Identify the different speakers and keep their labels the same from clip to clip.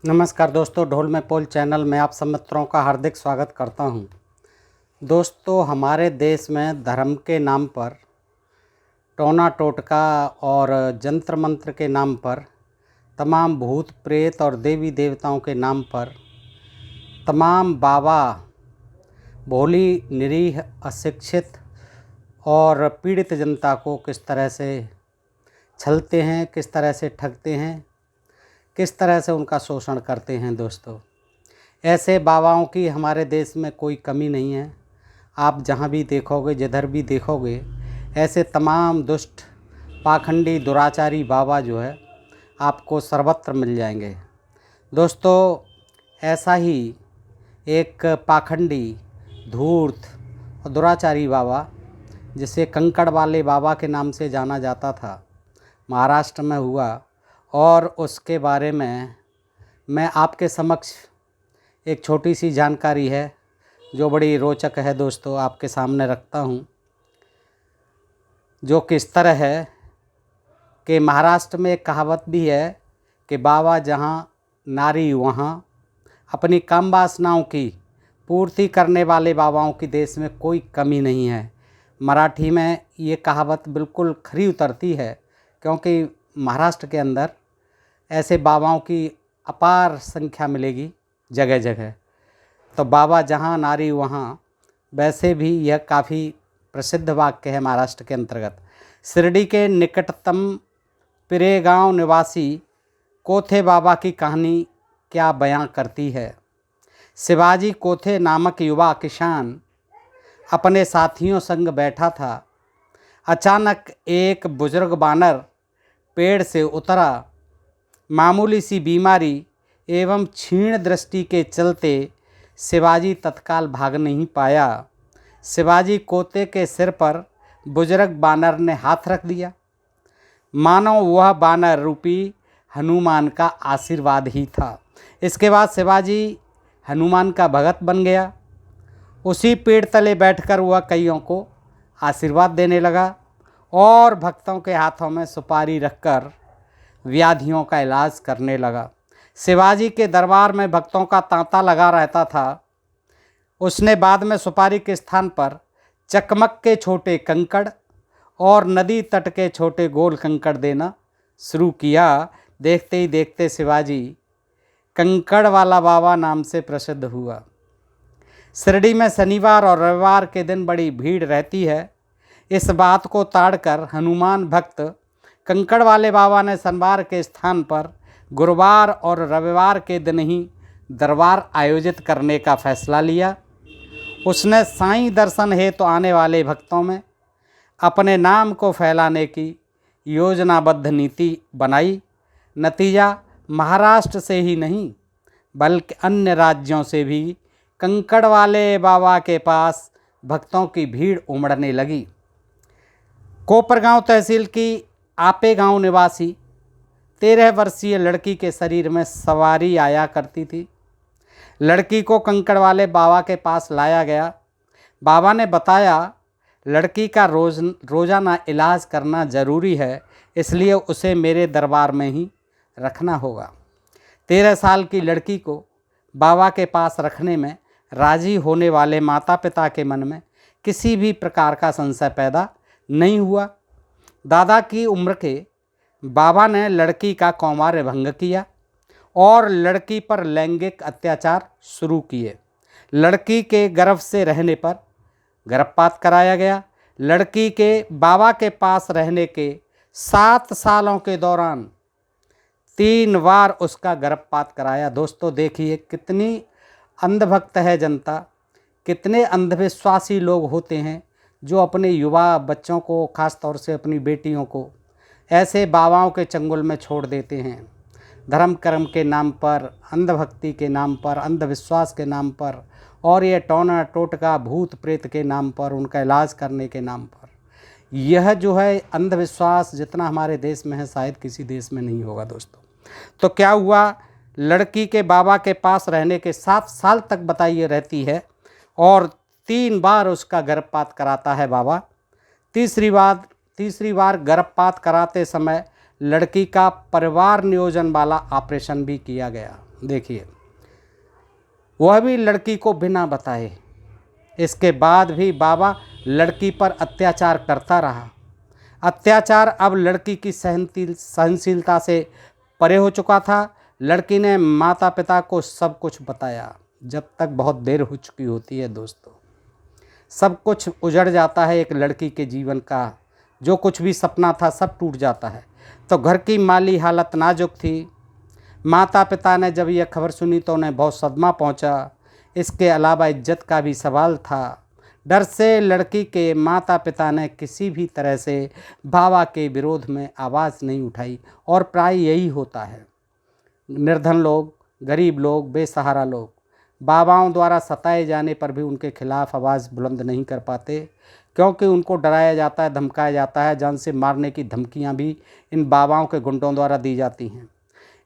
Speaker 1: नमस्कार दोस्तों, ढोल में पोल चैनल में आप सब मित्रों का हार्दिक स्वागत करता हूं। दोस्तों, हमारे देश में धर्म के नाम पर, टोना टोटका और जंत्र मंत्र के नाम पर, तमाम भूत प्रेत और देवी देवताओं के नाम पर तमाम बाबा भोली निरीह अशिक्षित और पीड़ित जनता को किस तरह से छलते हैं, किस तरह से ठगते हैं, किस तरह से उनका शोषण करते हैं। दोस्तों, ऐसे बाबाओं की हमारे देश में कोई कमी नहीं है। आप जहाँ भी देखोगे, जिधर भी देखोगे, ऐसे तमाम दुष्ट पाखंडी दुराचारी बाबा जो है आपको सर्वत्र मिल जाएंगे। दोस्तों, ऐसा ही एक पाखंडी धूर्त और दुराचारी बाबा, जिसे कंकड़ वाले बाबा के नाम से जाना जाता था, महाराष्ट्र में हुआ और उसके बारे में मैं आपके समक्ष एक छोटी सी जानकारी है जो बड़ी रोचक है। दोस्तों, आपके सामने रखता हूँ, जो किस तरह है कि महाराष्ट्र में एक कहावत भी है कि बाबा जहाँ नारी वहाँ। अपनी काम वासनाओं की पूर्ति करने वाले बाबाओं की देश में कोई कमी नहीं है। मराठी में ये कहावत बिल्कुल खरी उतरती है, क्योंकि महाराष्ट्र के अंदर ऐसे बाबाओं की अपार संख्या मिलेगी जगह जगह। तो बाबा जहाँ नारी वहाँ, वैसे भी यह काफ़ी प्रसिद्ध वाक्य है महाराष्ट्र के अंतर्गत। शिरडी के निकटतम पिरेगांव निवासी कोथे बाबा की कहानी क्या बयां करती है। शिवाजी कोथे नामक युवा किसान अपने साथियों संग बैठा था। अचानक एक बुजुर्ग बानर पेड़ से उतरा। मामूली सी बीमारी एवं क्षीण दृष्टि के चलते शिवाजी तत्काल भाग नहीं पाया। शिवाजी कोते के सिर पर बुजुर्ग बानर ने हाथ रख दिया, मानो वह बानर रूपी हनुमान का आशीर्वाद ही था। इसके बाद शिवाजी हनुमान का भगत बन गया। उसी पेड़ तले बैठकर वह कईयों को आशीर्वाद देने लगा और भक्तों के हाथों में सुपारी रखकर व्याधियों का इलाज करने लगा। शिवाजी के दरबार में भक्तों का तांता लगा रहता था। उसने बाद में सुपारी के स्थान पर चकमक के छोटे कंकड़ और नदी तट के छोटे गोल कंकड़ देना शुरू किया। देखते ही देखते शिवाजी कंकड़ वाला बाबा नाम से प्रसिद्ध हुआ। शिरडी में शनिवार और रविवार के दिन बड़ी भीड़ रहती है। इस बात को ताड़कर हनुमान भक्त कंकड़ वाले बाबा ने शनिवार के स्थान पर गुरुवार और रविवार के दिन ही दरबार आयोजित करने का फैसला लिया। उसने साईं दर्शन हेतु आने वाले भक्तों में अपने नाम को फैलाने की योजनाबद्ध नीति बनाई। नतीजा, महाराष्ट्र से ही नहीं बल्कि अन्य राज्यों से भी कंकड़ वाले बाबा के पास भक्तों की भीड़ उमड़ने लगी। कोपरगांव तहसील की आपे गांव निवासी 13 वर्षीय लड़की के शरीर में सवारी आया करती थी। लड़की को कंकड़ वाले बाबा के पास लाया गया। बाबा ने बताया, लड़की का रोज़ाना इलाज करना ज़रूरी है, इसलिए उसे मेरे दरबार में ही रखना होगा। 13 साल की लड़की को बाबा के पास रखने में राजी होने वाले माता पिता के मन में किसी भी प्रकार का संशय पैदा नहीं हुआ। दादा की उम्र के बाबा ने लड़की का कौमार्य भंग किया और लड़की पर लैंगिक अत्याचार शुरू किए। लड़की के गर्भ से रहने पर गर्भपात कराया गया। लड़की के बाबा के पास रहने के 7 सालों के दौरान 3 बार उसका गर्भपात कराया। दोस्तों, देखिए कितनी अंधभक्त है जनता, कितने अंधविश्वासी लोग होते हैं जो अपने युवा बच्चों को, खास तौर से अपनी बेटियों को, ऐसे बाबाओं के चंगुल में छोड़ देते हैं। धर्म कर्म के नाम पर, अंधभक्ति के नाम पर, अंधविश्वास के नाम पर और ये टोना टोटका भूत प्रेत के नाम पर, उनका इलाज करने के नाम पर। यह जो है अंधविश्वास जितना हमारे देश में है, शायद किसी देश में नहीं होगा। दोस्तों, तो क्या हुआ, लड़की के बाबा के पास रहने के 7 साल तक बताइए रहती है और 3 बार उसका गर्भपात कराता है बाबा। तीसरी बार गर्भपात कराते समय लड़की का परिवार नियोजन वाला ऑपरेशन भी किया गया। देखिए, वह भी लड़की को बिना बताए। इसके बाद भी बाबा लड़की पर अत्याचार करता रहा। अत्याचार अब लड़की की सहनशीलता से परे हो चुका था। लड़की ने माता पिता को सब कुछ बताया। जब तक बहुत देर हो चुकी होती है दोस्तों, सब कुछ उजड़ जाता है। एक लड़की के जीवन का जो कुछ भी सपना था सब टूट जाता है। तो घर की माली हालत नाजुक थी। माता पिता ने जब यह खबर सुनी तो उन्हें बहुत सदमा पहुंचा। इसके अलावा इज्जत का भी सवाल था। डर से लड़की के माता पिता ने किसी भी तरह से बाबा के विरोध में आवाज़ नहीं उठाई। और प्राय यही होता है, निर्धन लोग, गरीब लोग, बेसहारा लोग बाबाओं द्वारा सताए जाने पर भी उनके खिलाफ आवाज़ बुलंद नहीं कर पाते, क्योंकि उनको डराया जाता है, धमकाया जाता है। जान से मारने की धमकियां भी इन बाबाओं के गुंडों द्वारा दी जाती हैं।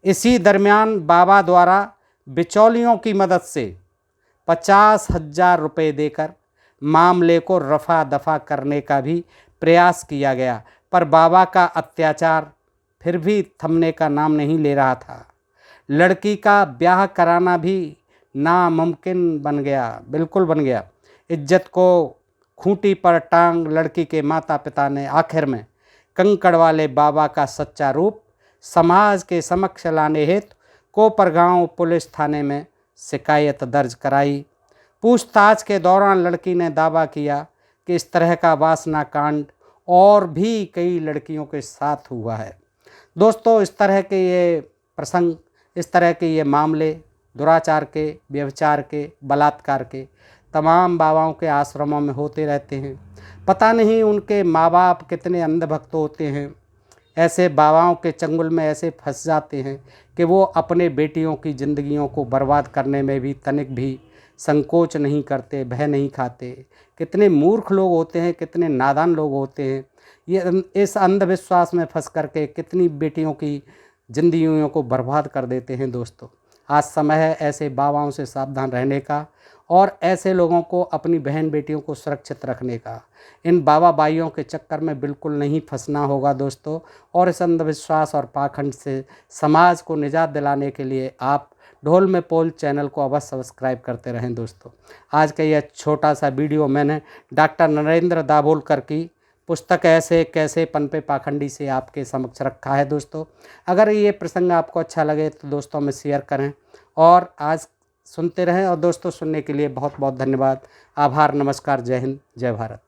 Speaker 1: इसी दरमियान बाबा द्वारा बिचौलियों की मदद से 50,000 रुपये देकर मामले को रफा दफा करने का भी प्रयास किया गया, पर बाबा का अत्याचार फिर भी थमने का नाम नहीं ले रहा था। लड़की का ब्याह कराना भी नामुमकिन बन गया, बिल्कुल बन गया। इज्जत को खूंटी पर टांग लड़की के माता पिता ने आखिर में कंकड़ वाले बाबा का सच्चा रूप समाज के समक्ष लाने हेतु कोपरगांव पुलिस थाने में शिकायत दर्ज कराई। पूछताछ के दौरान लड़की ने दावा किया कि इस तरह का वासना कांड और भी कई लड़कियों के साथ हुआ है। दोस्तों, इस तरह के ये प्रसंग, इस तरह के ये मामले दुराचार के, व्यभिचार के, बलात्कार के तमाम बाबाओं के आश्रमों में होते रहते हैं। पता नहीं उनके माँ बाप कितने अंधभक्त होते हैं, ऐसे बाबाओं के चंगुल में ऐसे फंस जाते हैं कि वो अपने बेटियों की ज़िंदगियों को बर्बाद करने में भी तनिक भी संकोच नहीं करते, भय नहीं खाते। कितने मूर्ख लोग होते हैं, कितने नादान लोग होते हैं। ये इस अंधविश्वास में फंस करके कितनी बेटियों की ज़िंदगियों को बर्बाद कर देते हैं। दोस्तों, आज समय है ऐसे बाबाओं से सावधान रहने का और ऐसे लोगों को, अपनी बहन बेटियों को सुरक्षित रखने का। इन बाबा बाइयों के चक्कर में बिल्कुल नहीं फंसना होगा दोस्तों। और इस अंधविश्वास और पाखंड से समाज को निजात दिलाने के लिए आप ढोल में पोल चैनल को अवश्य सब्सक्राइब करते रहें। दोस्तों, आज का यह छोटा सा वीडियो मैंने डॉक्टर नरेंद्र दाभोलकर की पुस्तक ऐसे कैसे पनपे पाखंडी से आपके समक्ष रखा है। दोस्तों, अगर ये प्रसंग आपको अच्छा लगे तो दोस्तों में शेयर करें और आज सुनते रहें। और दोस्तों, सुनने के लिए बहुत बहुत धन्यवाद, आभार, नमस्कार, जय हिंद, जय भारत।